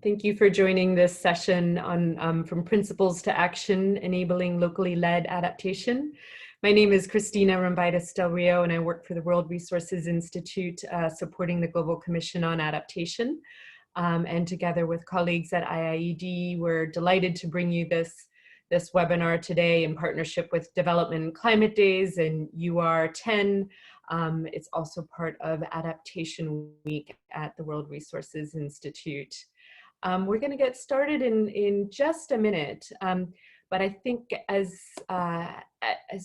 Thank you for joining this session on From Principles to Action, Enabling Locally Led Adaptation. My name is Cristina Rambitis Del Rio, and I work for the World Resources Institute, supporting the Global Commission on Adaptation. And together with colleagues at IIED, we're delighted to bring you this webinar today in partnership with Development Climate Days and UR10. It's also part of Adaptation Week at the World Resources Institute. We're going to get started in just a minute, but I think as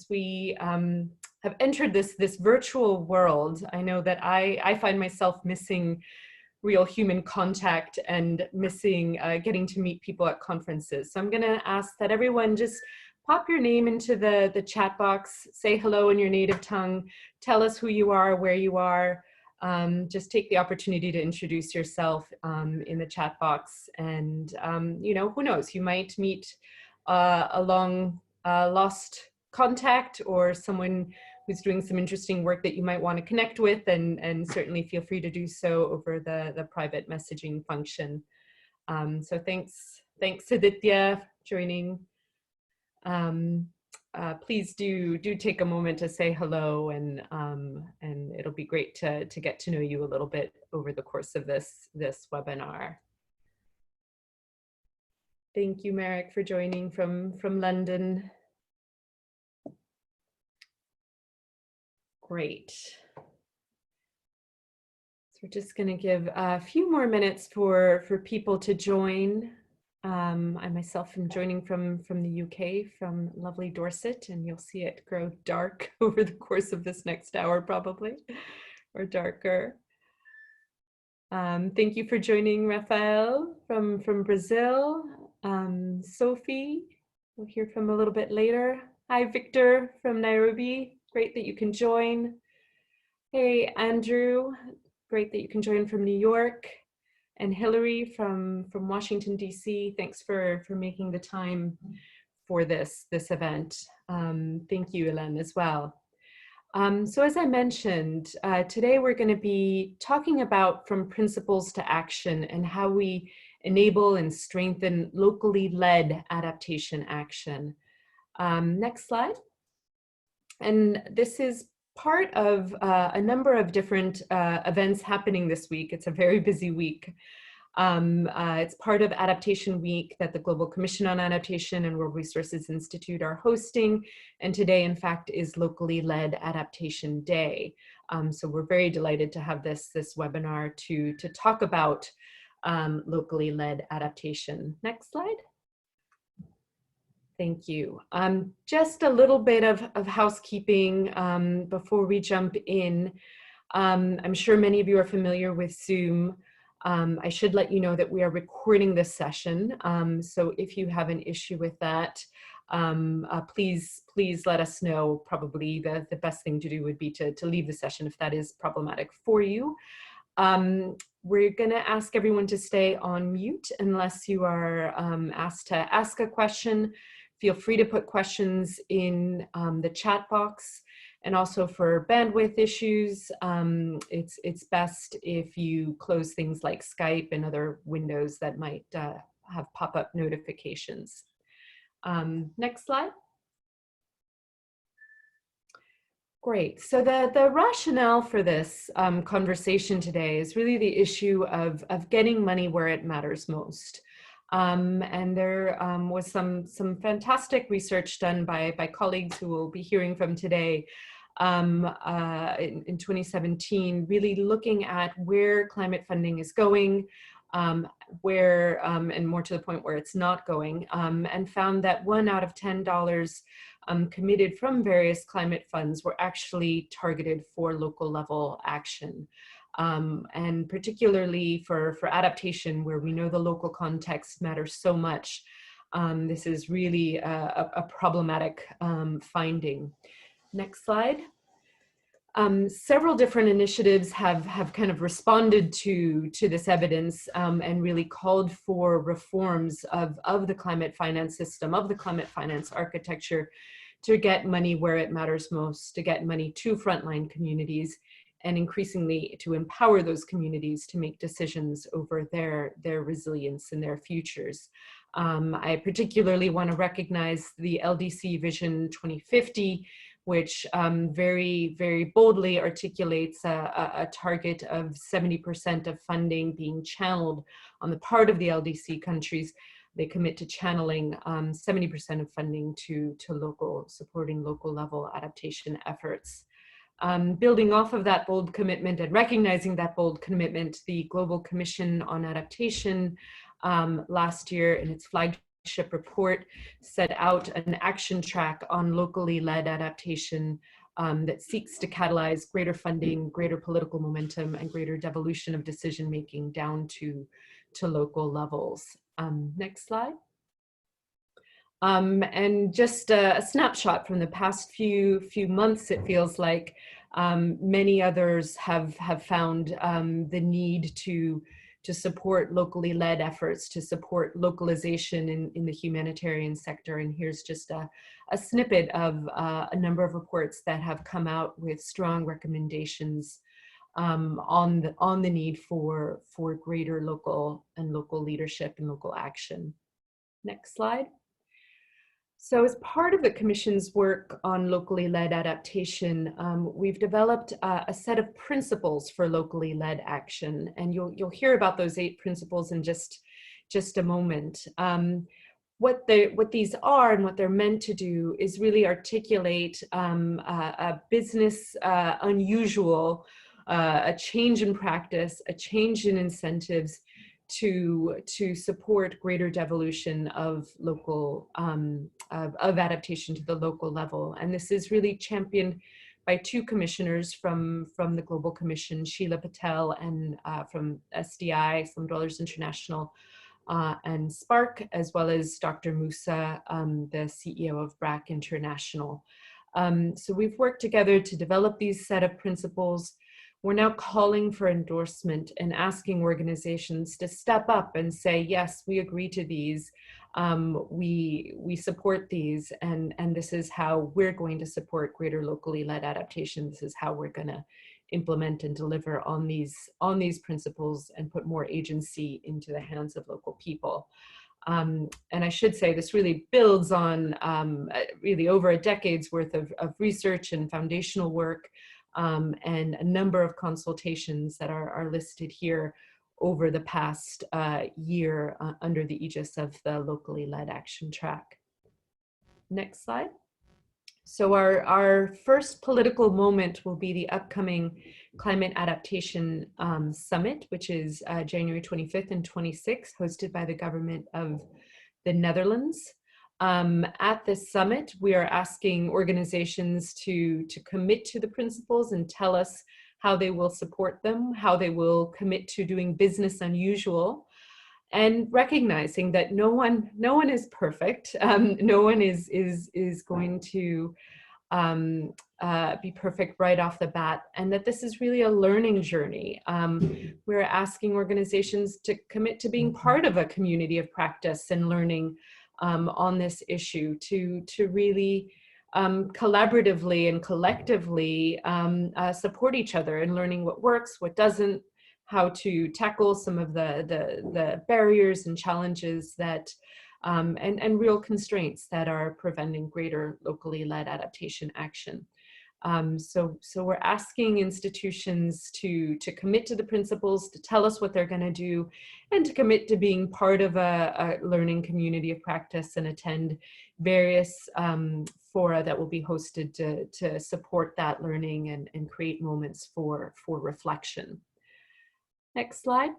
we have entered this virtual world, I know that I find myself missing real human contact and missing getting to meet people at conferences. So I'm going to ask that everyone just pop your name into the chat box, say hello in your native tongue, tell us who you are, where you are. Just take the opportunity to introduce yourself in the chat box, and you know, who knows, you might meet a long lost contact or someone who's doing some interesting work that you might want to connect with, and certainly feel free to do so over the private messaging function. So thanks Aditya for joining. Please do take a moment to say hello, and it'll be great to get to know you a little bit over the course of this webinar. Thank you, Merrick, for joining from London. Great. So we're just going to give a few more minutes for people to join. I myself am joining from the UK, from lovely Dorset, and you'll see it grow dark over the course of this next hour, probably, or darker. Thank you for joining, Rafael from Brazil. Sophie, we'll hear from a little bit later. Hi, Victor from Nairobi. Great that you can join. Hey, Andrew, great that you can join from New York. And Hillary from Washington, DC, thanks for making the time for this event. Thank you, Ellen, as well. So as I mentioned, today we're going to be talking about from principles to action and how we enable and strengthen locally led adaptation action. Next slide. And this is part of a number of different events happening this week. It's a very busy week. It's part of Adaptation Week that the Global Commission on Adaptation and World Resources Institute are hosting. And today, in fact, is Locally Led Adaptation Day. So we're very delighted to have this webinar to talk about locally led adaptation. Next slide. Thank you. Just a little bit of housekeeping before we jump in. I'm sure many of you are familiar with Zoom. I should let you know that we are recording this session. So if you have an issue with that, please let us know. Probably the best thing to do would be to leave the session if that is problematic for you. We're going to ask everyone to stay on mute unless you are asked to ask a question. Feel free to put questions in the chat box, and also for bandwidth issues, it's best if you close things like Skype and other windows that might have pop-up notifications. Next slide. Great. So the rationale for this conversation today is really the issue of getting money where it matters most. And there was some fantastic research done by colleagues who we'll be hearing from today in 2017, really looking at where climate funding is going, where, and more to the point, where it's not going, and found that $1 out of $10 committed from various climate funds were actually targeted for local level action. And particularly for adaptation, where we know the local context matters so much, this is really a problematic finding. Next slide. Several different initiatives have kind of responded to this evidence and really called for reforms of the climate finance system, of the climate finance architecture, to get money where it matters most, to get money to frontline communities and increasingly to empower those communities to make decisions over their resilience and their futures. I particularly want to recognize the LDC Vision 2050, which very, very boldly articulates a target of 70% of funding being channeled on the part of the LDC countries. They commit to channeling 70% of funding to supporting local level adaptation efforts. Building off of that bold commitment and recognizing that bold commitment, the Global Commission on Adaptation last year in its flagship report set out an action track on locally led adaptation that seeks to catalyze greater funding, greater political momentum, and greater devolution of decision making down to local levels. Next slide. And just a snapshot from the past few months, it feels like many others have found the need to support locally led efforts, to support localization in the humanitarian sector. And here's just a snippet of a number of reports that have come out with strong recommendations on the need for greater local leadership and local action. Next slide. So as part of the Commission's work on locally led adaptation, we've developed a set of principles for locally led action, and you'll hear about those 8 principles in just a moment. What these are and what they're meant to do is really articulate a business unusual, a change in practice, a change in incentives to support greater devolution of local of adaptation to the local level. And this is really championed by 2 commissioners from the Global Commission, Sheila Patel, and from SDI, Slum Dwellers International, and Spark, as well as Dr. Musa, the CEO of BRAC International. So we've worked together to develop these set of principles. We're now calling for endorsement and asking organizations to step up and say, yes, we agree to these, we support these, and this is how we're going to support greater locally led adaptation. This is how we're going to implement and deliver on these principles and put more agency into the hands of local people. And I should say this really builds on really over a decade's worth of research and foundational work, and a number of consultations that are listed here over the past year under the aegis of the locally led action track. Next slide. So our first political moment will be the upcoming Climate Adaptation Summit, which is January 25th and 26th, hosted by the government of the Netherlands. At this summit, we are asking organizations to commit to the principles and tell us how they will support them, how they will commit to doing business unusual, and recognizing that no one is perfect. No one is going to be perfect right off the bat, and that this is really a learning journey. We're asking organizations to commit to being part of a community of practice and learning on this issue, to really collaboratively and collectively support each other in learning what works, what doesn't, how to tackle some of the barriers and challenges that and real constraints that are preventing greater locally led adaptation action. So we're asking institutions to commit to the principles, to tell us what they're going to do, and to commit to being part of a learning community of practice and attend various fora that will be hosted to support that learning and create moments for reflection. Next slide.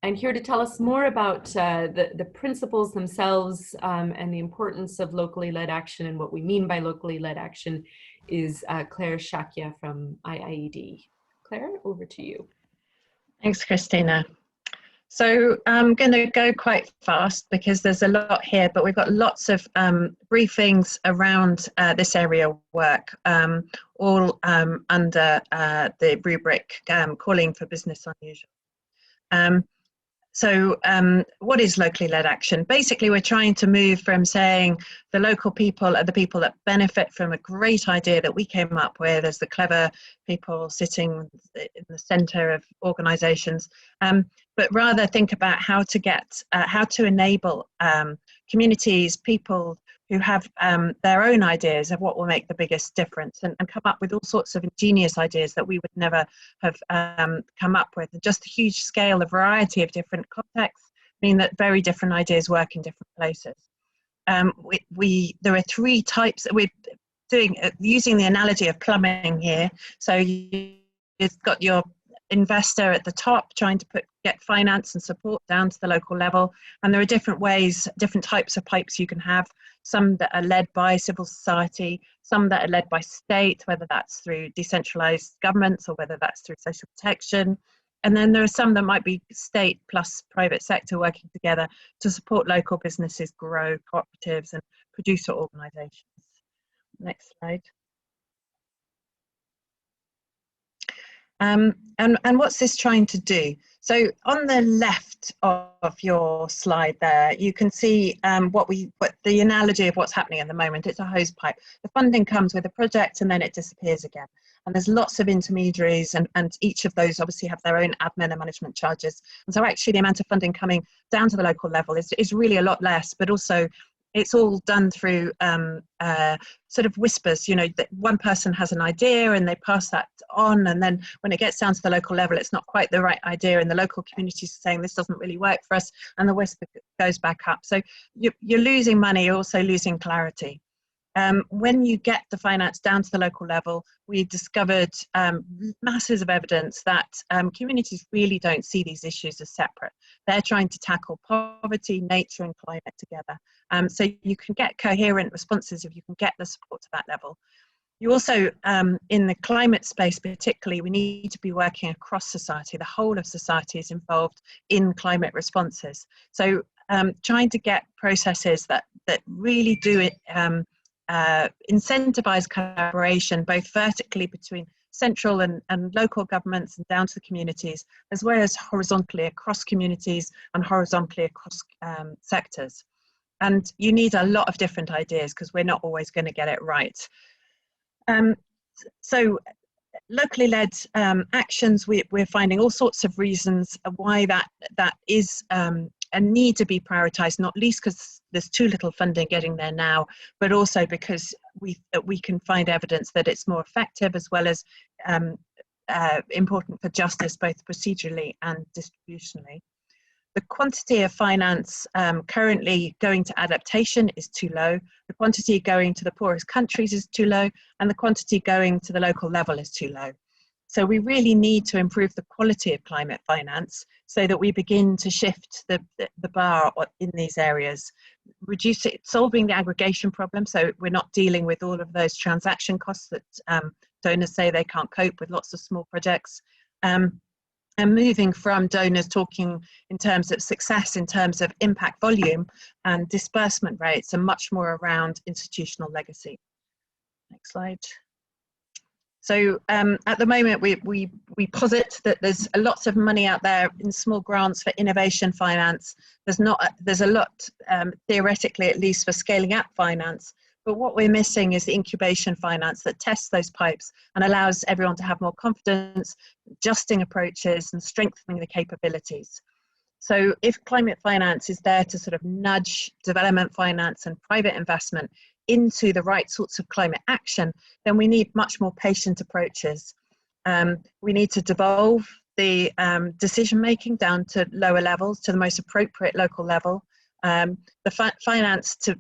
And here to tell us more about the principles themselves and the importance of locally led action and what we mean by locally led action is Claire Shakya from IIED. Claire, over to you. Thanks, Christina. So I'm going to go quite fast because there's a lot here, but we've got lots of briefings around this area of work, all under the rubric calling for business unusual. So what is locally led action? Basically, we're trying to move from saying the local people are the people that benefit from a great idea that we came up with as the clever people sitting in the center of organizations, but rather think about how to enable communities, people who have their own ideas of what will make the biggest difference, and come up with all sorts of ingenious ideas that we would never have come up with. And just a huge scale, a variety of different contexts mean that very different ideas work in different places. There are three types. We're doing using the analogy of plumbing here. So you've got your investor at the top trying to get finance and support down to the local level, and there are different ways, different types of pipes you can have. Some that are led by civil society, some that are led by state, whether that's through decentralized governments or whether that's through social protection. And then there are some that might be state plus private sector working together to support local businesses grow, cooperatives and producer organizations. Next slide. And what's this trying to do? So on the left of your slide there, you can see what the analogy of what's happening at the moment. It's a hose pipe. The funding comes with a project and then it disappears again. And there's lots of intermediaries, and each of those obviously have their own admin and management charges. And so actually the amount of funding coming down to the local level is really a lot less, but also it's all done through sort of whispers. You know, that one person has an idea and they pass that on, and then when it gets down to the local level, it's not quite the right idea, and the local community is saying this doesn't really work for us, and the whisper goes back up. So you're losing money, you're also losing clarity. When you get the finance down to the local level, we discovered masses of evidence that communities really don't see these issues as separate. They're trying to tackle poverty, nature and climate together. So you can get coherent responses if you can get the support to that level. You also, in the climate space particularly, we need to be working across society. The whole of society is involved in climate responses. So trying to get processes that really do it, incentivize collaboration, both vertically between central and local governments and down to the communities, as well as horizontally across communities and horizontally across sectors. And you need a lot of different ideas because we're not always going to get it right. So locally led actions, we're finding all sorts of reasons why that is a need to be prioritised, not least because there's too little funding getting there now, but also because we can find evidence that it's more effective, as well as important for justice, both procedurally and distributionally. The quantity of finance currently going to adaptation is too low, the quantity going to the poorest countries is too low, and the quantity going to the local level is too low. So we really need to improve the quality of climate finance so that we begin to shift the bar in these areas, reduce it, solving the aggregation problem, so we're not dealing with all of those transaction costs that donors say they can't cope with, lots of small projects, and moving from donors talking in terms of success, in terms of impact volume and disbursement rates, and much more around institutional legacy. Next slide. So at the moment, we posit that there's lots of money out there in small grants for innovation finance. There's a lot, theoretically at least, for scaling up finance. But what we're missing is the incubation finance that tests those pipes and allows everyone to have more confidence, adjusting approaches and strengthening the capabilities. So if climate finance is there to sort of nudge development finance and private investment into the right sorts of climate action, then we need much more patient approaches. We need to devolve the decision-making down to lower levels, to the most appropriate local level. The finance to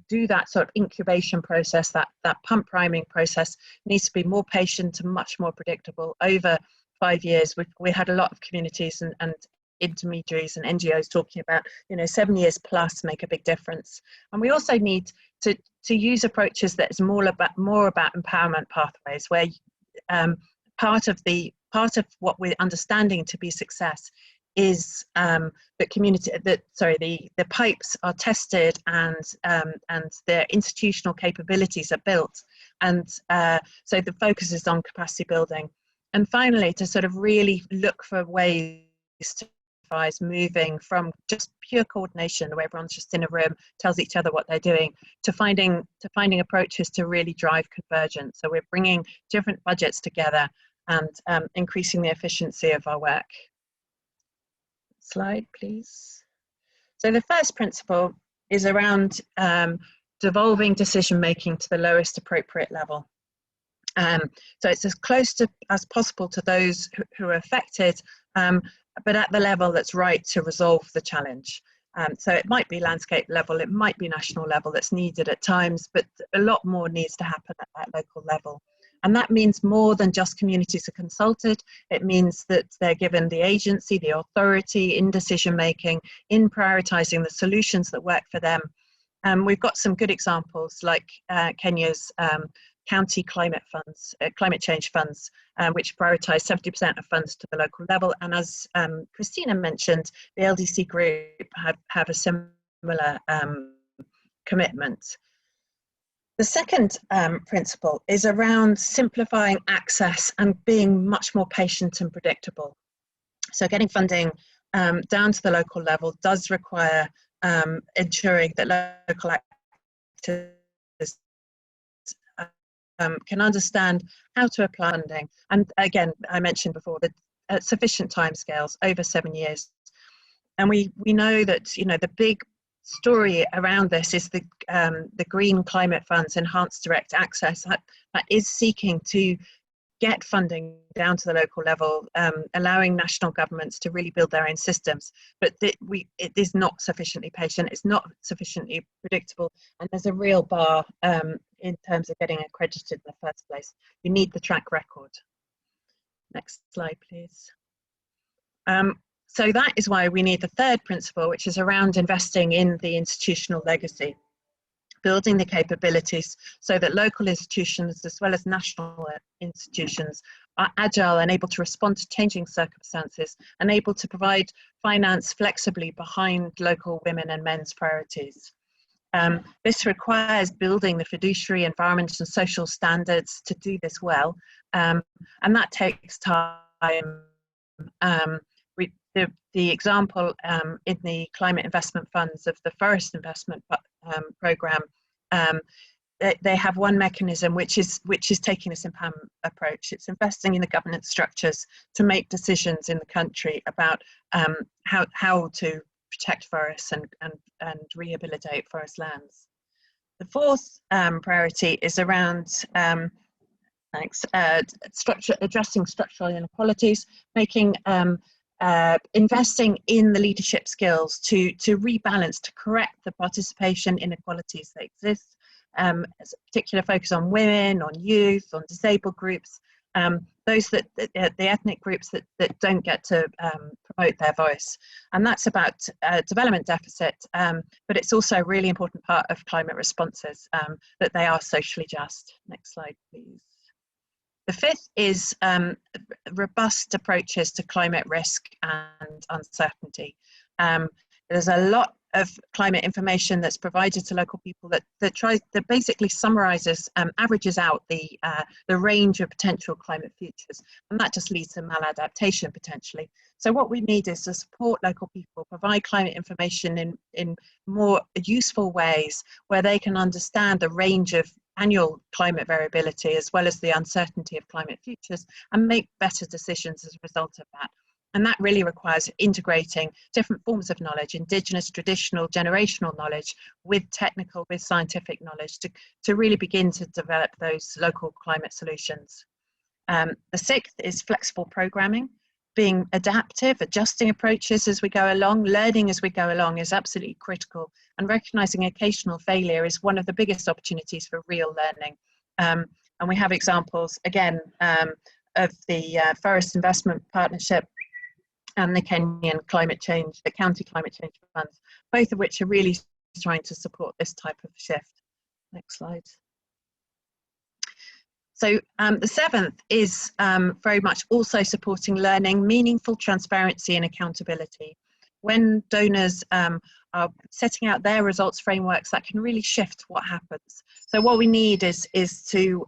do that sort of incubation process, that pump priming process, needs to be more patient and much more predictable. Over 5 years, we had a lot of communities and intermediaries and NGOs talking about, 7 years plus make a big difference. And we also need to use approaches that is more about empowerment pathways, where part of what we're understanding to be success is that the pipes are tested and their institutional capabilities are built, and so the focus is on capacity building. And finally, to sort of really look for ways to incentivise moving from just pure coordination, where everyone's just in a room, tells each other what they're doing, to finding approaches to really drive convergence. So we're bringing different budgets together and increasing the efficiency of our work. Slide, please. So the first principle is around devolving decision making to the lowest appropriate level. So it's as close to as possible to those who are affected, but at the level that's right to resolve the challenge. So it might be landscape level, it might be national level that's needed at times, but a lot more needs to happen at that local level. And that means more than just communities are consulted. It means that they're given the agency, the authority in decision making, in prioritising the solutions that work for them. We've got some good examples like Kenya's county climate funds, climate change funds, which prioritise 70% of funds to the local level. And as Christina mentioned, the LDC group have a similar commitment. The second principle is around simplifying access and being much more patient and predictable. So getting funding down to the local level does require ensuring that local actors can understand how to apply funding. And again, I mentioned before that sufficient timescales, over 7 years. And we know that, you know, the big story around this is the Green Climate Fund's Enhanced Direct Access that is seeking to get funding down to the local level, allowing national governments to really build their own systems. But it is not sufficiently patient, it's not sufficiently predictable, and there's a real bar in terms of getting accredited in the first place. You need the track record. Next slide, please. So that is why we need the third principle, which is around investing in the institutional legacy, building the capabilities so that local institutions as well as national institutions are agile and able to respond to changing circumstances and able to provide finance flexibly behind local women and men's priorities. This requires building the fiduciary, environmental and social standards to do this well, and that takes time. The example in the climate investment funds of the forest investment programme, they have one mechanism which is taking this empowerment approach. It's investing in the governance structures to make decisions in the country about how to protect forests and rehabilitate forest lands. The fourth priority is around addressing structural inequalities, making investing in the leadership skills to rebalance, to correct the participation inequalities that exist, as a particular focus on women, on youth, on disabled groups, those the ethnic groups that don't get to promote their voice. And that's about development deficit, but it's also a really important part of climate responses, that they are socially just. Next slide, please. The fifth is robust approaches to climate risk and uncertainty. There's a lot of climate information that's provided to local people that basically summarises, averages out the range of potential climate futures, and that just leads to maladaptation potentially. So what we need is to support local people, provide climate information in more useful ways where they can understand the range of annual climate variability as well as the uncertainty of climate futures and make better decisions as a result of that. And that really requires integrating different forms of knowledge, indigenous, traditional, generational knowledge with technical, with scientific knowledge to really begin to develop those local climate solutions. The sixth is flexible programming. Being adaptive, adjusting approaches as we go along, learning as we go along is absolutely critical, and recognising occasional failure is one of the biggest opportunities for real learning. And we have examples, again, of the Forest Investment Partnership and the Kenyan climate change, the county climate change funds, both of which are really trying to support this type of shift. Next slide. So the seventh is very much also supporting learning, meaningful transparency and accountability. When donors are setting out their results frameworks, that can really shift what happens. So what we need is to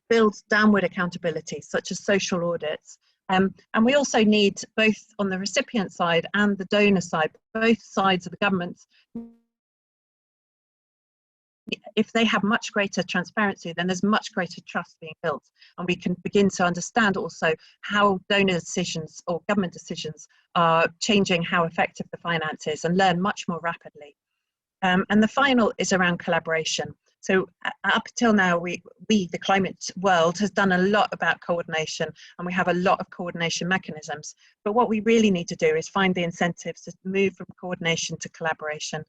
build downward accountability, such as social audits, And we also need, both on the recipient side and the donor side, both sides of the government, if they have much greater transparency, then there's much greater trust being built. And we can begin to understand also how donor decisions or government decisions are changing how effective the finance is, and learn much more rapidly. And the final is around collaboration. So up until now, we, the climate world, has done a lot about coordination, and we have a lot of coordination mechanisms. But what we really need to do is find the incentives to move from coordination to collaboration,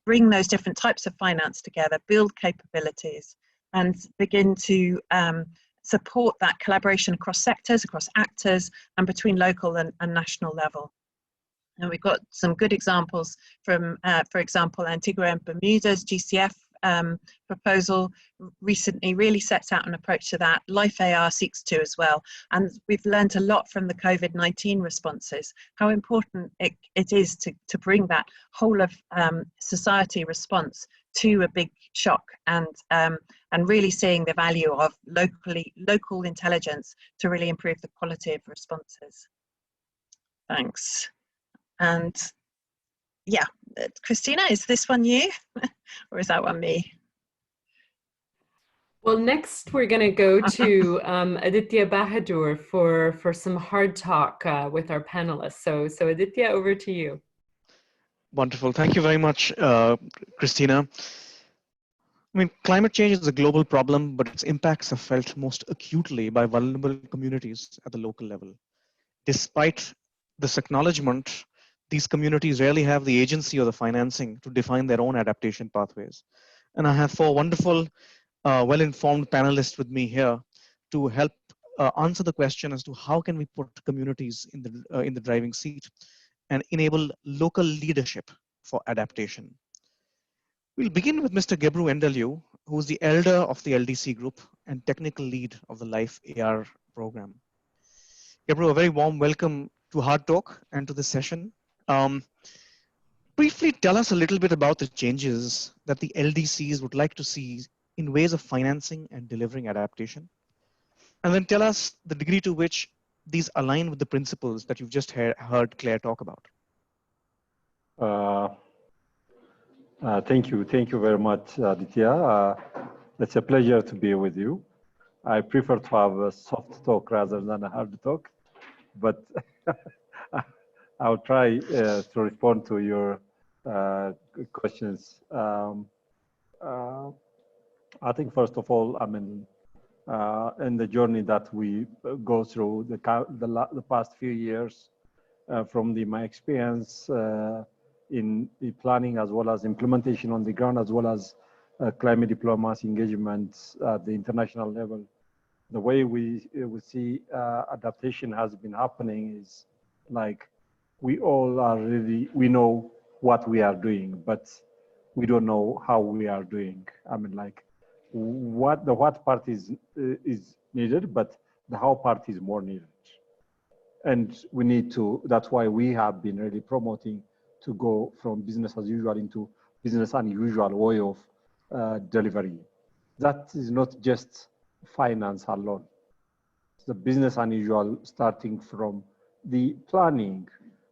bring those different types of finance together, build capabilities, and begin to support that collaboration across sectors, across actors, and between local and national level. And we've got some good examples from, for example, Antigua and Bermuda's GCF proposal recently really sets out an approach to that. Life AR seeks to as well. And we've learned a lot from the COVID-19 responses, how important it is to bring that whole of society response to a big shock, and really seeing the value of local intelligence to really improve the quality of responses. Thanks. And yeah, Christina, is this one you or is that one me? Well, next we're going to go to Aditya Bahadur for some hard talk with our panelists. So Aditya, over to you. Wonderful. Thank you very much, Christina. I mean, climate change is a global problem, but its impacts are felt most acutely by vulnerable communities at the local level. Despite this acknowledgement, these communities rarely have the agency or the financing to define their own adaptation pathways. And I have four wonderful, well-informed panelists with me here to help answer the question as to how can we put communities in the driving seat and enable local leadership for adaptation. We'll begin with Mr. Gebru Endeliu, who is the elder of the LDC group and technical lead of the Life AR program. Gebru, a very warm welcome to Hard Talk and to this session. Briefly tell us a little bit about the changes that the LDCs would like to see in ways of financing and delivering adaptation. And then tell us the degree to which these align with the principles that you've just heard Claire talk about. Thank you very much, Aditya. It's a pleasure to be with you. I prefer to have a soft talk rather than a hard talk, but I'll try to respond to your questions. I think first of all, I mean, in the journey that we go through the past few years, from my experience in the planning as well as implementation on the ground, as well as climate diplomacy engagement at the international level, the way we see adaptation has been happening is like we all are really, we know what we are doing, but we don't know how we are doing. I mean, like the what part is needed, but the how part is more needed. And we need to, that's why we have been really promoting to go from business as usual into business unusual way of delivery. That is not just finance alone. It's the business unusual starting from the planning.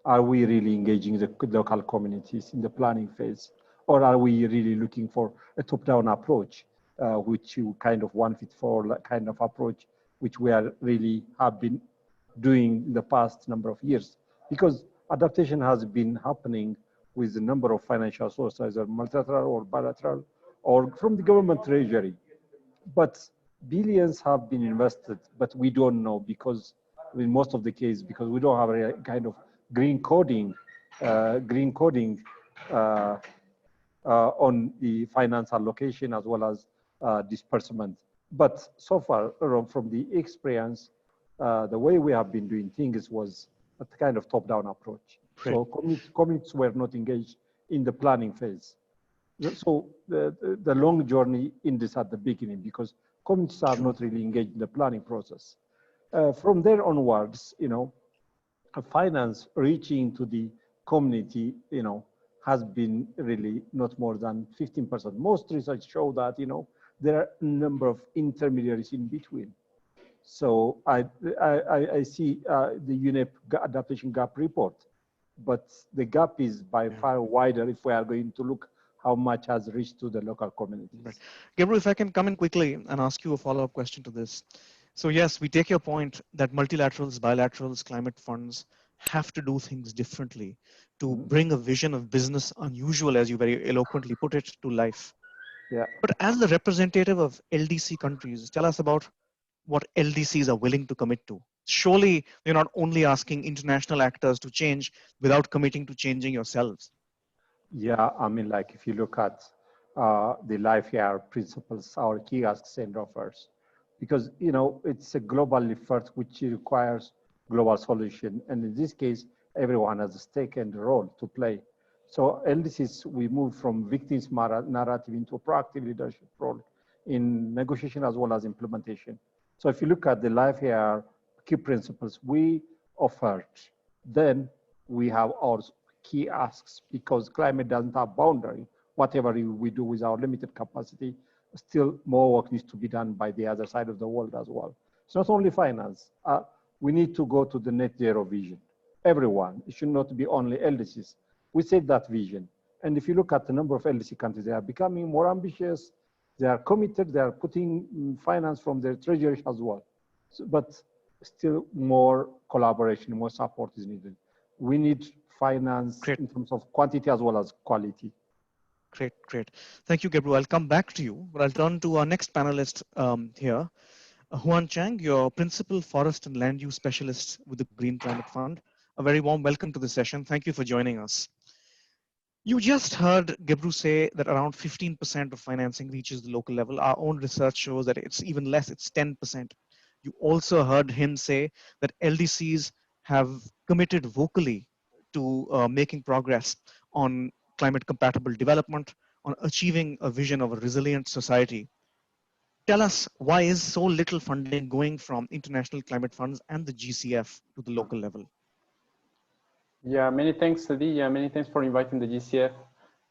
Are we really engaging the local communities in the planning phase? Or are we really looking for a top-down approach, which you kind of one fit for kind of approach, which we are really have been doing in the past number of years? Because adaptation has been happening with a number of financial sources, either multilateral or bilateral, or from the government treasury. But billions have been invested, but we don't know because, in most of the case, because we don't have a kind of green coding on the finance allocation as well as disbursement. But so far, from the experience, the way we have been doing things was a kind of top-down approach. Great. So communities were not engaged in the planning phase. So the long journey in this at the beginning, because communities are not really engaged in the planning process. From there onwards, you know, finance reaching to the community, you know, has been really not more than 15%. Most research show that, you know, there are a number of intermediaries in between. So I see the UNEP adaptation gap report, but the gap is by far wider if we are going to look how much has reached to the local communities. Right. Gabriel, if I can come in quickly and ask you a follow-up question to this. So yes, we take your point that multilaterals, bilaterals, climate funds have to do things differently to bring a vision of business unusual, as you very eloquently put it, to life. Yeah. But as the representative of LDC countries, tell us about what LDCs are willing to commit to. Surely you're not only asking international actors to change without committing to changing yourselves. Yeah, I mean, like if you look at the life here principles, our key asks and offers, because it's a global effort which requires global solution, and in this case, everyone has a stake and role to play. So LDCs, we move from victims narrative into a proactive leadership role in negotiation as well as implementation. So if you look at the life here key principles we offered, then we have our key asks, because climate doesn't have boundary. Whatever we do with our limited capacity, still more work needs to be done by the other side of the world as well. It's not only finance. We need to go to the net zero vision. Everyone, it should not be only LDCs. We set that vision. And if you look at the number of LDC countries, they are becoming more ambitious. They are committed. They are putting finance from their treasury as well. So, but still more collaboration, more support is needed. We need finance in terms of quantity as well as quality. Great, great. Thank you, Gabriel. I'll come back to you, but I'll turn to our next panelist here. Huan Chang, your Principal Forest and Land Use Specialist with the Green Climate Fund. A very warm welcome to the session. Thank you for joining us. You just heard Gabriel say that around 15% of financing reaches the local level. Our own research shows that it's even less, it's 10%. You also heard him say that LDCs have committed vocally to making progress on climate compatible development, on achieving a vision of a resilient society. Tell us, why is so little funding going from international climate funds and the GCF to the local level? Yeah, many thanks, Adi. Yeah, many thanks for inviting the GCF.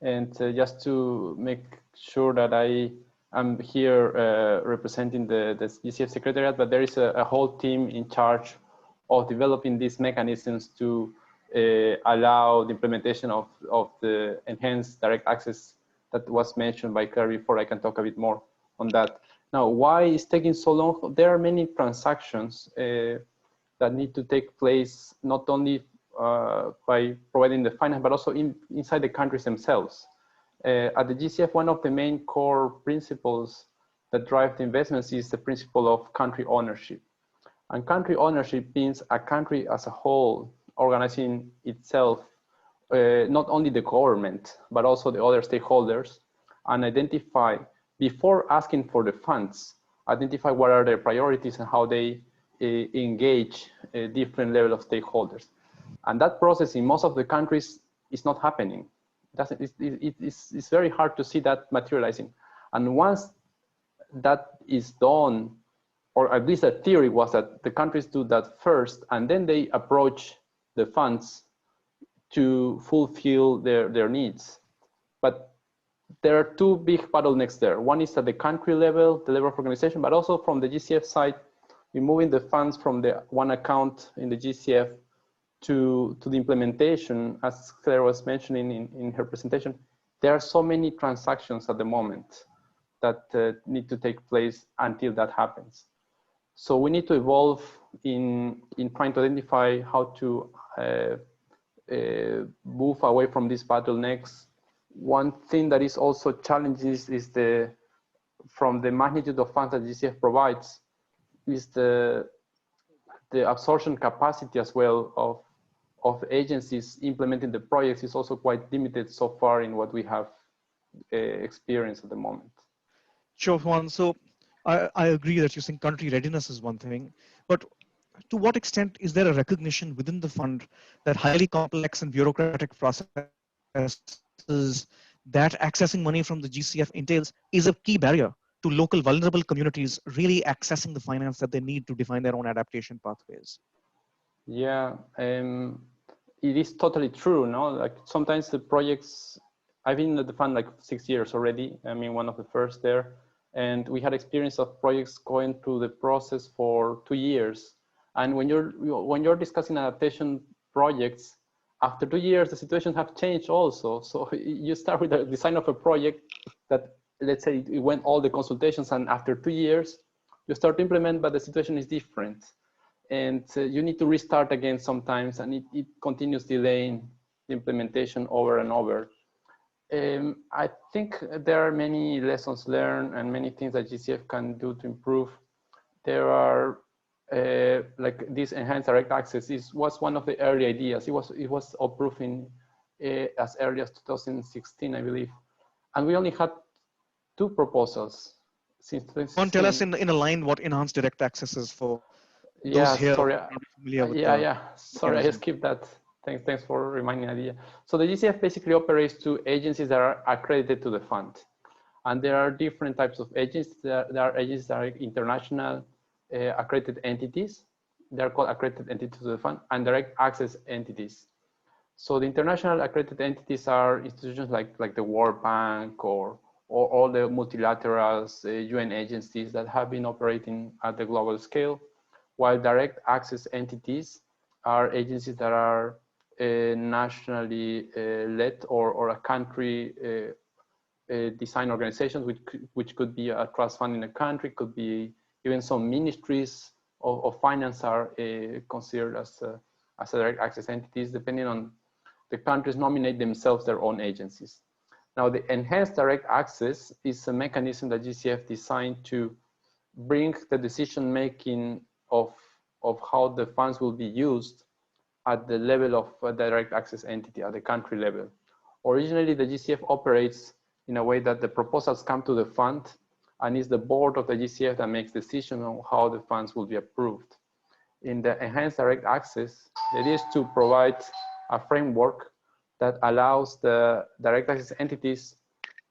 And just to make sure that I am here representing the GCF Secretariat, but there is a whole team in charge of developing these mechanisms to allow the implementation of the enhanced direct access that was mentioned by Claire before. I can talk a bit more on that. Now, why is taking so long? There are many transactions that need to take place, not only by providing the finance, but also inside the countries themselves. At the GCF, one of the main core principles that drive the investments is the principle of country ownership. And country ownership means a country as a whole organizing itself, not only the government, but also the other stakeholders, and identify, before asking for the funds, identify what are their priorities and how they engage a different level of stakeholders. And that process in most of the countries is not happening. It's very hard to see that materializing. And once that is done, or at least the theory was that the countries do that first, and then they approach the funds to fulfill their needs. But there are two big bottlenecks there. One is at the country level, the level of organization, but also from the GCF side, removing the funds from the one account in the GCF to the implementation. As Claire was mentioning in her presentation, there are so many transactions at the moment that need to take place until that happens. So we need to evolve in trying to identify how to move away from these bottlenecks. One thing that is also challenging is from the magnitude of funds that GCF provides, is the absorption capacity as well of agencies implementing the projects is also quite limited so far in what we have experienced at the moment. Sure, Juan. So I agree that you're saying country readiness is one thing, but to what extent is there a recognition within the fund that highly complex and bureaucratic processes that accessing money from the GCF entails is a key barrier to local vulnerable communities really accessing the finance that they need to define their own adaptation pathways? Yeah, it is totally true. No, like sometimes the projects, I've been at the fund like 6 years already. I mean, one of the first there, And we had experience of projects going through the process for 2 years. And when you're discussing adaptation projects, after 2 years, the situation have changed also. So you start with the design of a project that, let's say, it went all the consultations, and after 2 years, you start to implement, but the situation is different. And you need to restart again sometimes, and it continues delaying the implementation over and over. I think there are many lessons learned and many things that GCF can do to improve. There are like this enhanced direct access was one of the early ideas. It was approved in as early as 2016, I believe, and we only had 2 proposals since 2016. Tell us in a line what enhanced direct access is for yeah, those here sorry. not familiar with Sorry, I skipped that. Thanks for reminding me. So the GCF basically operates to agencies that are accredited to the fund. And there are different types of agencies. There are agencies that are international accredited entities. They're called accredited entities to the fund, and direct access entities. So the international accredited entities are institutions like the World Bank or all the multilaterals, UN agencies that have been operating at the global scale, while direct access entities are agencies that are nationally led or a country design organizations, which could be a trust fund in a country, could be even some ministries of finance are considered as direct access entities, depending on the countries nominate themselves their own agencies. Now, the enhanced direct access is a mechanism that GCF designed to bring the decision making of how the funds will be used at the level of a direct access entity at the country level. Originally, the GCF operates in a way that the proposals come to the fund, and it's the board of the GCF that makes decision on how the funds will be approved. In the enhanced direct access, it is to provide a framework that allows the direct access entities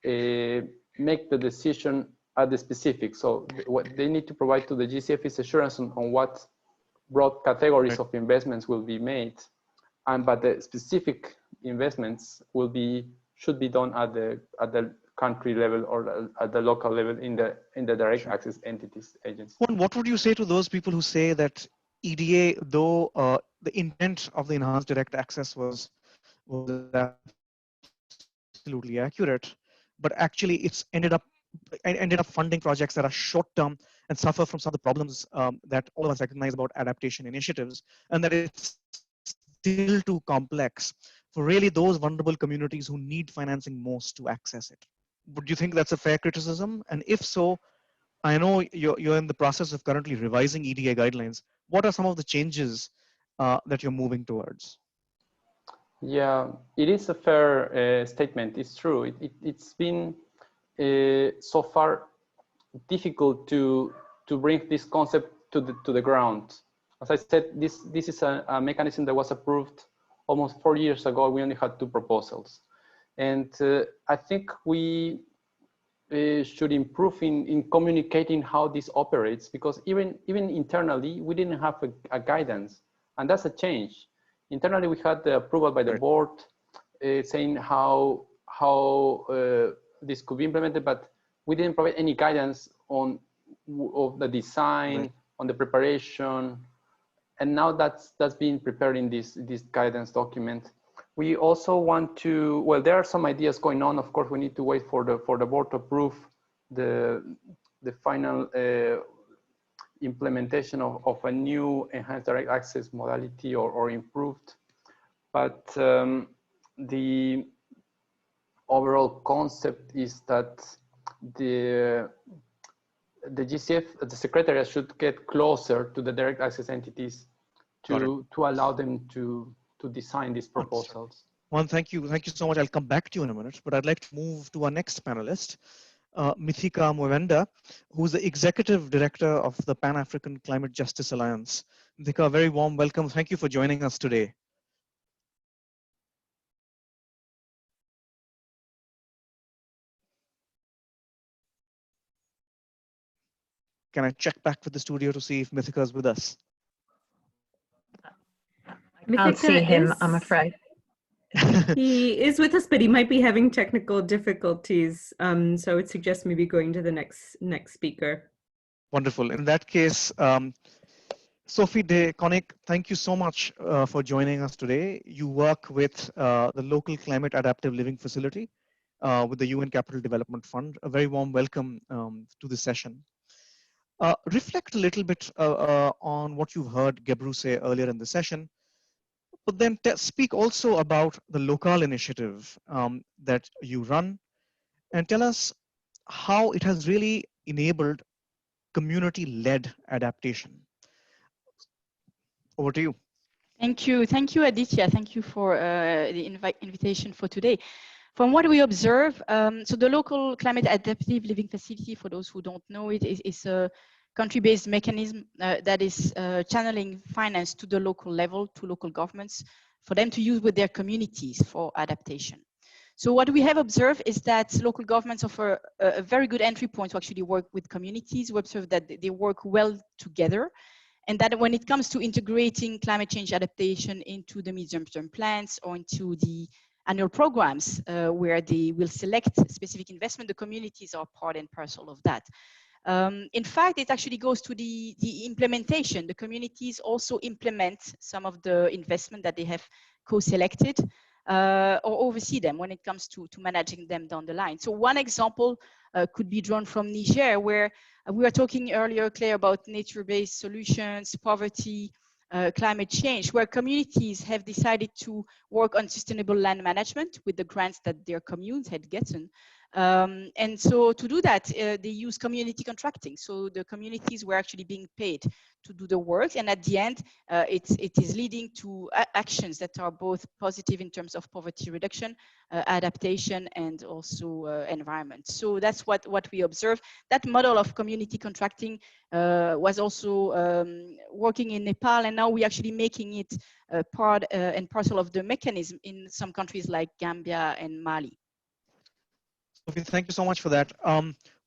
make the decision at the specific. So what they need to provide to the GCF is assurance on what broad categories of investments will be made, but the specific investments should be done at the country level or at the local level in the direct access entities agency. What would you say to those people who say that EDA, though the intent of the enhanced direct access was absolutely accurate, but actually it's ended up funding projects that are short term and suffer from some of the problems that all of us recognize about adaptation initiatives, and that it's still too complex for really those vulnerable communities who need financing most to access it. Would you think that's a fair criticism? And if so, I know you're in the process of currently revising EDA guidelines. What are some of the changes that you're moving towards? Yeah, it is a fair statement. It's true. It's been so far difficult to bring this concept to the ground. As I said, this is a mechanism that was approved almost 4 years ago. We only had 2 proposals, and I think we should improve in communicating how this operates, because even internally we didn't have a guidance, and that's a change. Internally, we had the approval by the board saying how this could be implemented, but we didn't provide any guidance of the design, on the preparation, and now that's being prepared in this guidance document. We also want to, well, there are some ideas going on. Of course, we need to wait for the board to approve the final implementation of a new enhanced direct access modality or improved. But the overall concept is that the GCF, the Secretariat, should get closer to the direct access entities to allow them to design these proposals. Well, thank you so much. I'll come back to you in a minute, but I'd like to move to our next panelist, Mithika Mwenda, who's the Executive Director of the Pan-African Climate Justice Alliance. Mithika, a very warm welcome. Thank you for joining us today. Can I check back with the studio to see if Mithika is with us? I can't see him, I'm afraid. He is with us, but he might be having technical difficulties. So I would suggest maybe going to the next speaker. Wonderful. In that case, Sophie de Konik, thank you so much for joining us today. You work with the local climate adaptive living facility with the UN Capital Development Fund. A very warm welcome to this session. Reflect a little bit on what you've heard Gebru say earlier in the session, but then speak also about the local initiative that you run, and tell us how it has really enabled community-led adaptation. Over to you. Thank you, Aditya. Thank you for the invitation for today. From what we observe, so the local climate adaptive living facility, for those who don't know it, is a country-based mechanism that is channeling finance to the local level, to local governments, for them to use with their communities for adaptation. So what we have observed is that local governments offer a very good entry point to actually work with communities. We observe that they work well together, and that when it comes to integrating climate change adaptation into the medium-term plans or into the annual programs where they will select specific investment, the communities are part and parcel of that. In fact, it actually goes to the implementation. The communities also implement some of the investment that they have co-selected or oversee them when it comes to managing them down the line. So one example could be drawn from Niger, where we were talking earlier, Claire, about nature-based solutions, poverty, climate change, where communities have decided to work on sustainable land management with the grants that their communes had gotten. And so to do that, they use community contracting. So the communities were actually being paid to do the work. And at the end, it is leading to actions that are both positive in terms of poverty reduction, adaptation, and also environment. So that's what we observe. That model of community contracting was also working in Nepal, and now we're actually making it part and parcel of the mechanism in some countries like Gambia and Mali. Sophie, thank you so much for that.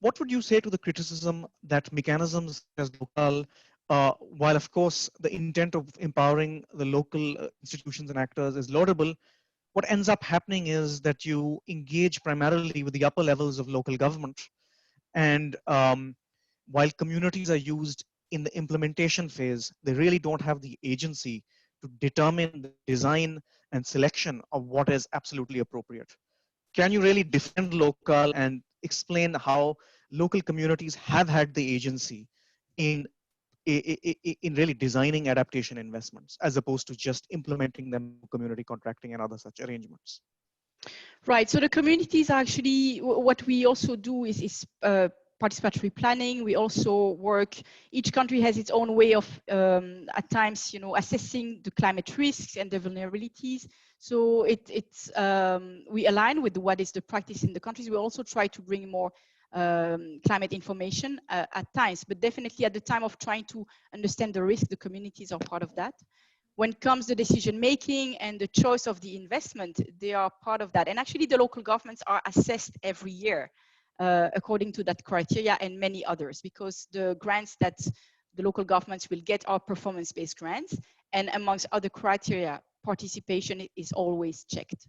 What would you say to the criticism that mechanisms as local, while of course the intent of empowering the local institutions and actors is laudable, what ends up happening is that you engage primarily with the upper levels of local government, and while communities are used in the implementation phase, they really don't have the agency to determine the design and selection of what is absolutely appropriate. Can you really defend local and explain how local communities have had the agency in really designing adaptation investments as opposed to just implementing them through community contracting and other such arrangements? Right. So the communities are actually, what we also do is participatory planning. We also work, each country has its own way of, at times, assessing the climate risks and the vulnerabilities. So we align with what is the practice in the countries. We also try to bring more climate information at times, but definitely at the time of trying to understand the risk, the communities are part of that. When it comes to decision making and the choice of the investment, they are part of that. And actually the local governments are assessed every year according to that criteria and many others, because the grants that the local governments will get are performance-based grants. And amongst other criteria, participation is always checked.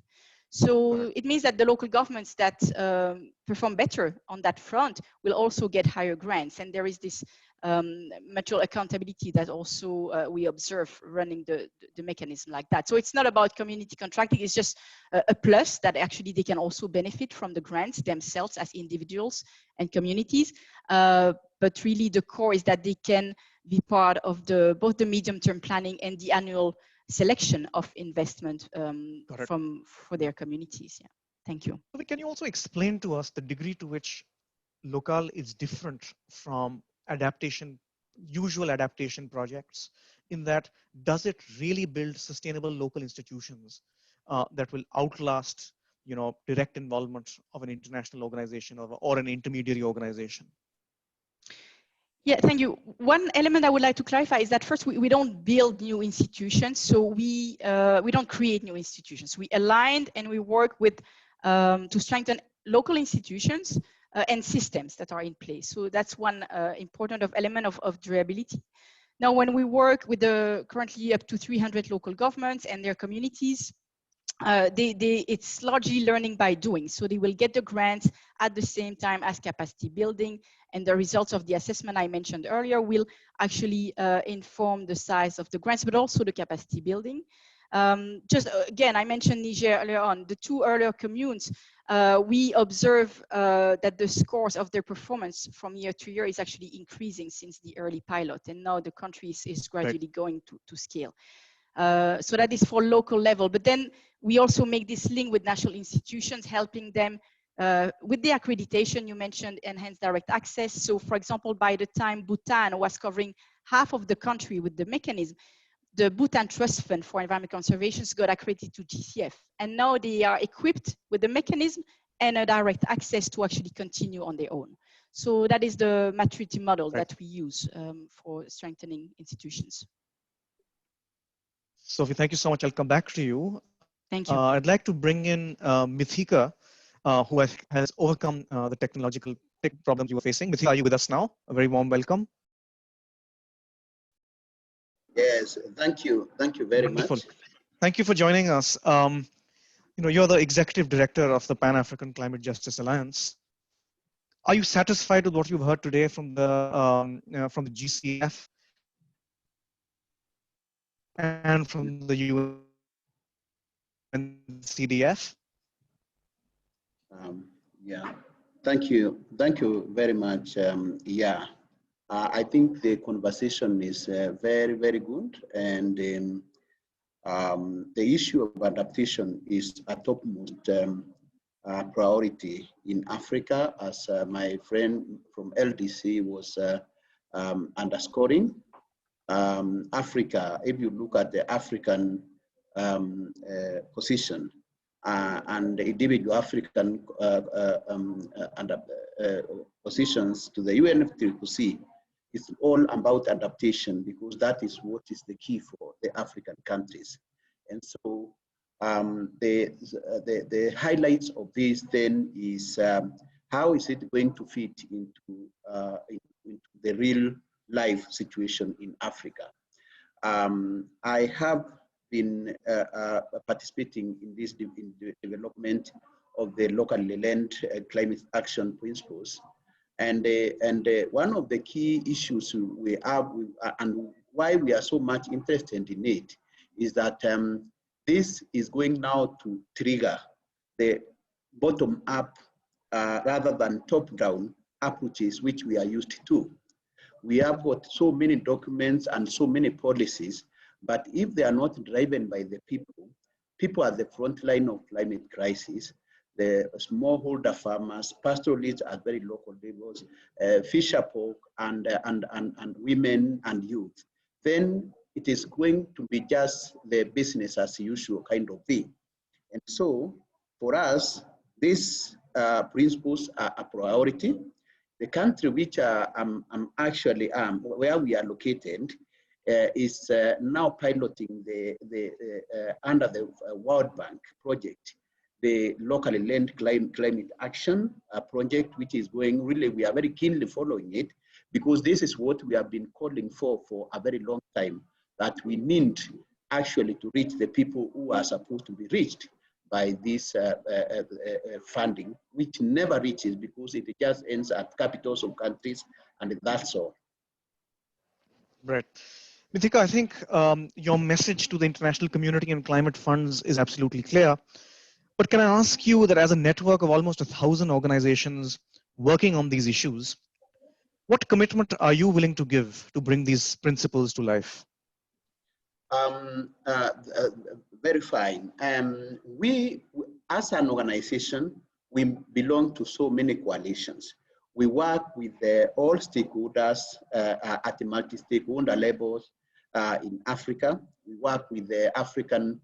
So it means that the local governments that perform better on that front will also get higher grants. And there is this mutual accountability that also we observe running the mechanism like that. So it's not about community contracting, it's just a plus that actually they can also benefit from the grants themselves as individuals and communities. But really the core is that they can be part of both the medium-term planning and the annual selection of investment for their communities. Yeah, thank you. Can you also explain to us the degree to which local is different from usual adaptation projects, in that does it really build sustainable local institutions that will outlast direct involvement of an international organization or an intermediary organization? Yeah, thank you. One element I would like to clarify is that first, we don't build new institutions. So we don't create new institutions. We aligned and we work with to strengthen local institutions and systems that are in place. So that's one important element of durability. Now, when we work with the currently up to 300 local governments and their communities, it's largely learning by doing. So they will get the grants at the same time as capacity building, and the results of the assessment I mentioned earlier will actually inform the size of the grants, but also the capacity building. Again, I mentioned Niger earlier on. The two earlier communes, we observe that the scores of their performance from year to year is actually increasing since the early pilot, and now the country is gradually going to scale. So that is for local level, but then we also make this link with national institutions, helping them with the accreditation. You mentioned enhanced direct access. So for example, by the time Bhutan was covering half of the country with the mechanism, the Bhutan Trust Fund for Environment Conservation got accredited to GCF. And now they are equipped with the mechanism and a direct access to actually continue on their own. So that is the maturity model that we use for strengthening institutions. Sophie, thank you so much. I'll come back to you. Thank you. I'd like to bring in Mithika, who has overcome the technological problems you were facing. Mithika, are you with us now? A very warm welcome. Yes, thank you. Thank you very Wonderful. much. Thank you for joining us. You're the executive director of the Pan-African Climate Justice Alliance. Are you satisfied with what you've heard today from the GCF and from the UNCDF? Yeah, thank you very much. I think the conversation is very, very good, and the issue of adaptation is a topmost priority in Africa, as my friend from LDC was underscoring. Africa, if you look at the African position and the individual African positions to the UNFCCC, it's all about adaptation, because that is what is the key for the African countries. And so the highlights of this then is how is it going to fit into the real life situation in Africa. I have been participating in this in the development of the locally led climate action principles. And one of the key issues we have, and why we are so much interested in it, is that this is going now to trigger the bottom-up rather than top-down approaches which we are used to. We have got so many documents and so many policies, but if they are not driven by the people at the front line of climate crisis, the smallholder farmers, pastoralists at very local levels, fisher folk, and women and youth, then it is going to be just the business as usual kind of thing. And so for us, these principles are a priority. The country which I'm actually where we are located is now piloting under the World Bank project, the locally led climate action project, which is going really, we are very keenly following it, because this is what we have been calling for a very long time, that we need actually to reach the people who are supposed to be reached by this funding, which never reaches because it just ends at capitals of countries, and that's all. Right. Mithika, I think your message to the international community and climate funds is absolutely clear. But can I ask you that as a network of almost 1,000 organizations working on these issues, what commitment are you willing to give to bring these principles to life? Very fine. We, as an organization, we belong to so many coalitions. We work with all stakeholders at the multi-stakeholder levels in Africa. We work with the African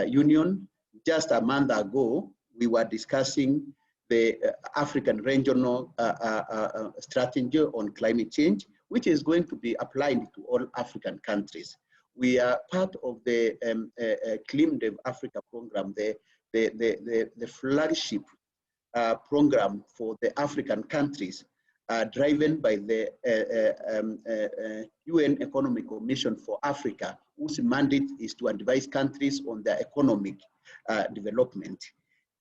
Union. Just a month ago, we were discussing the African regional strategy on climate change, which is going to be applied to all African countries. We are part of the Clean Dev Africa program, the flagship program for the African countries, driven by the UN Economic Commission for Africa, whose mandate is to advise countries on their economic development.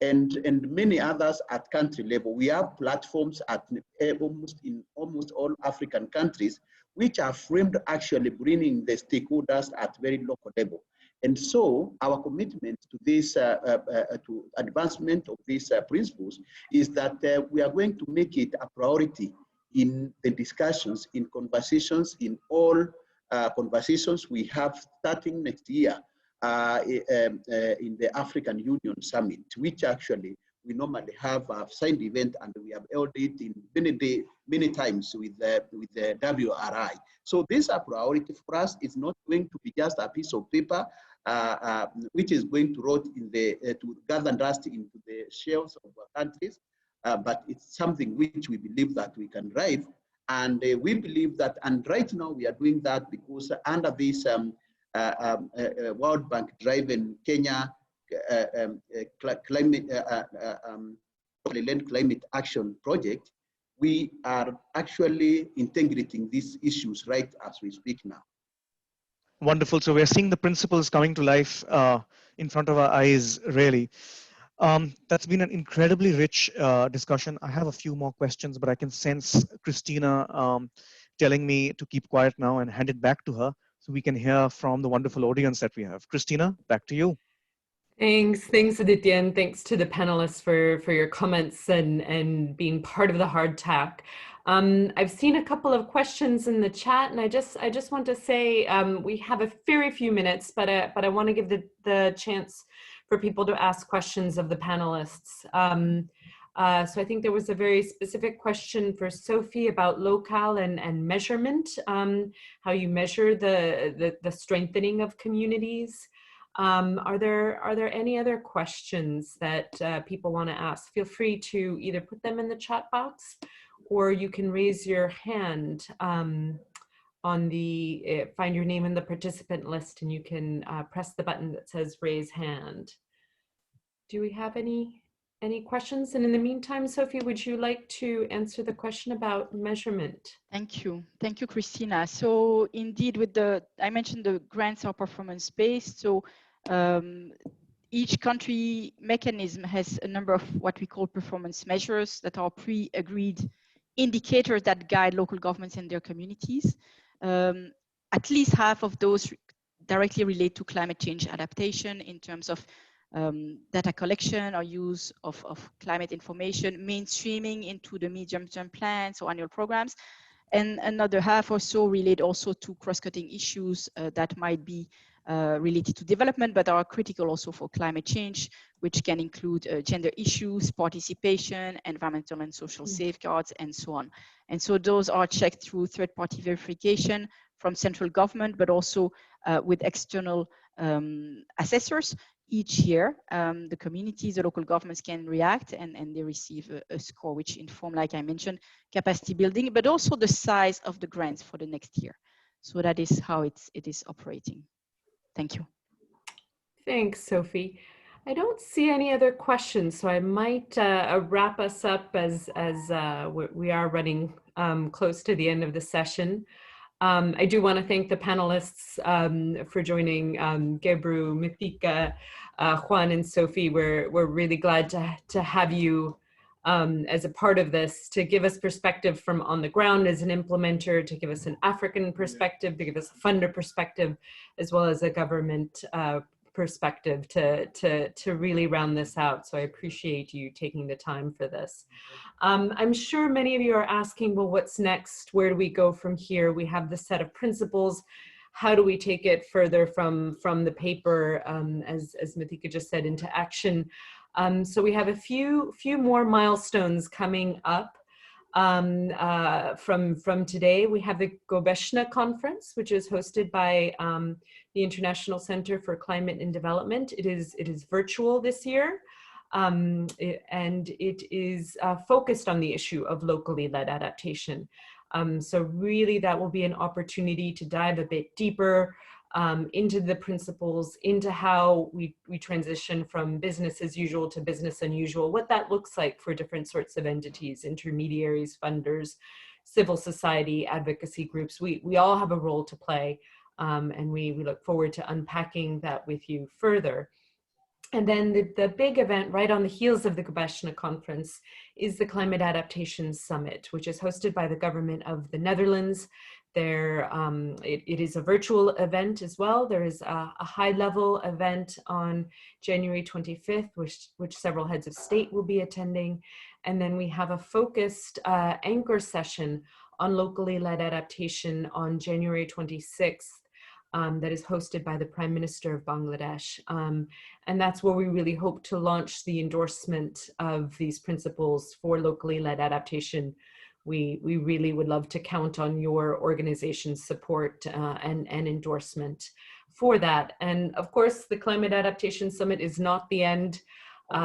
And many others at country level. We have platforms at almost all African countries, which are framed actually bringing the stakeholders at very local level. And so our commitment to this, to advancement of these principles is that we are going to make it a priority in the discussions, in conversations, in all conversations we have starting next year in the African Union Summit, which actually we normally have a signed event, and we have held it in many times with the WRI. So this is a priority for us. It's not going to be just a piece of paper which is going to rot in the to gather dust into the shelves of our countries, but it's something which we believe that we can drive, and we believe that, and right now we are doing that because under this World Bank driven Kenya climate climate action project, we are actually integrating these issues right as we speak now. Wonderful. So we're seeing the principles coming to life in front of our eyes, really. That's been an incredibly rich discussion. I have a few more questions, but I can sense Christina telling me to keep quiet now and hand it back to her so we can hear from the wonderful audience that we have. Christina, back to you. Thanks, Aditya, and thanks to the panelists for your comments and being part of the hard tack. I've seen a couple of questions in the chat, and I just want to say we have a very few minutes, but I want to give the chance for people to ask questions of the panelists. So I think there was a very specific question for Sophie about locale and measurement, how you measure the strengthening of communities. Are there any other questions that people want to ask? Feel free to either put them in the chat box, or you can raise your hand on the, find your name in the participant list, and you can press the button that says raise hand. Do we have any questions? And in the meantime, Sophie, would you like to answer the question about measurement? Thank you, Christina. So indeed, I mentioned the grants are performance-based. So each country mechanism has a number of what we call performance measures that are pre-agreed indicators that guide local governments and their communities. At least half of those directly relate to climate change adaptation in terms of data collection or use of climate information, mainstreaming into the medium-term plans or annual programs. And another half or so relate also to cross-cutting issues that might be related to development, but are critical also for climate change, which can include gender issues, participation, environmental and social safeguards, and so on. And so those are checked through third-party verification from central government, but also with external assessors. Each year, the communities, the local governments can react, and they receive a score which inform, like I mentioned, capacity building, but also the size of the grants for the next year. So that is how it is operating. Thank you. Thanks, Sophie. I don't see any other questions, so I might wrap us up as we are running close to the end of the session. I do want to thank the panelists for joining, Gebru, Mithika, Juan, and Sophie. We're really glad to have you as a part of this, to give us perspective from on the ground as an implementer, to give us an African perspective, to give us a funder perspective, as well as a government perspective to really round this out. So I appreciate you taking the time for this. I'm sure many of you are asking, well, what's next? Where do we go from here? We have the set of principles. How do we take it further from the paper, as Mithika just said, into action? So we have a few more milestones coming up from today. We have the Gobeshna conference, which is hosted by the International Center for Climate and Development. It is virtual this year. And it is focused on the issue of locally led adaptation. So really that will be an opportunity to dive a bit deeper into the principles, into how we transition from business as usual to business unusual, what that looks like for different sorts of entities, intermediaries, funders, civil society, advocacy groups. We all have a role to play, and we look forward to unpacking that with you further. And then the big event right on the heels of the Gobeshna conference is the Climate Adaptation Summit, which is hosted by the government of the Netherlands. It is a virtual event as well. There is a high-level event on January 25th, which several heads of state will be attending. And then we have a focused anchor session on locally led adaptation on January 26th. That is hosted by the Prime Minister of Bangladesh. And that's where we really hope to launch the endorsement of these principles for locally led adaptation. We really would love to count on your organization's support and endorsement for that. And of course, the Climate Adaptation Summit is not the end.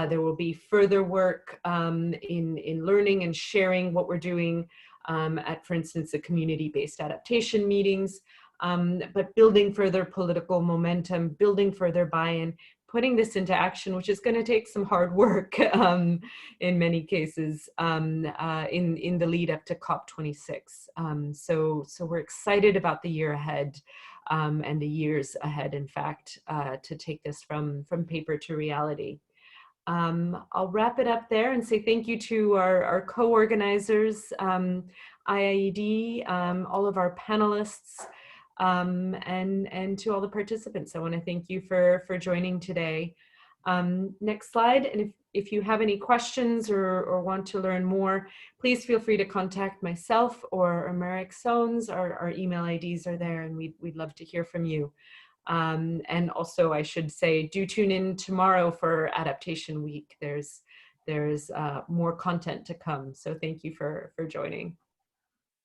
There will be further work in learning and sharing what we're doing at, for instance, the community-based adaptation meetings. But building further political momentum, building further buy-in, putting this into action, which is going to take some hard work in many cases in the lead up to COP26. So we're excited about the year ahead and the years ahead, in fact, to take this from paper to reality. I'll wrap it up there and say thank you to our co-organizers, IIED, all of our panelists, and to all the participants. I want to thank you for joining today. Next slide. And if you have any questions or want to learn more, please feel free to contact myself or Marek Sones. Our email IDs are there, and we'd love to hear from you. And also, I should say, do tune in tomorrow for Adaptation Week. There's more content to come. So thank you for joining.